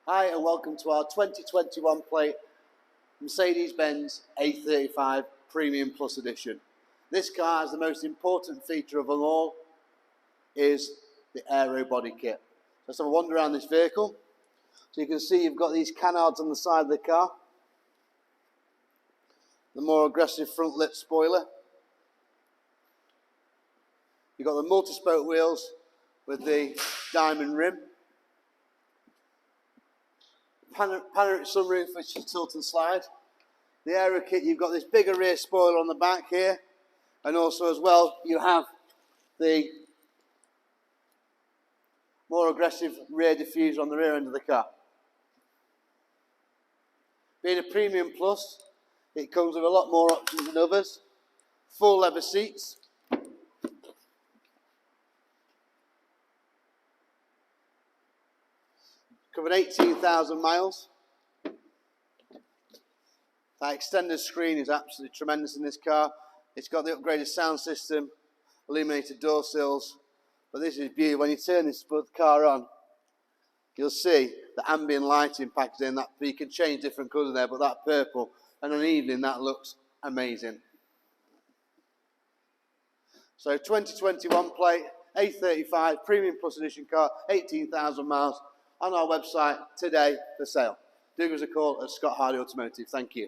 Hi and welcome to our 2021 plate Mercedes-Benz A35 Premium Plus Edition. This car has the most important feature of them all, is the AERO body kit. Let's have a wander around this vehicle. So you can see you've got these canards on the side of the car, the more aggressive front lit spoiler. You've got the multi-spoke wheels with the diamond rim. Panoramic sunroof which is tilt and slide. The AERO kit, you've got this bigger rear spoiler on the back here, and also as well you have the more aggressive rear diffuser on the rear end of the car. Being a Premium Plus, it comes with a lot more options than others. Full leather seats. Covered 18,000 miles. That extended screen is absolutely tremendous in this car. It's got the upgraded sound system, illuminated door sills. But this is beautiful. When you turn this car on, you'll see the ambient lighting packaged in. That you can change different colours there, but that purple, and on an evening that looks amazing. So 2021 plate, A35 Premium Plus Edition car, 18,000 miles. On our website today for sale. Do give us a call at Scott Hardy Automotive. Thank you.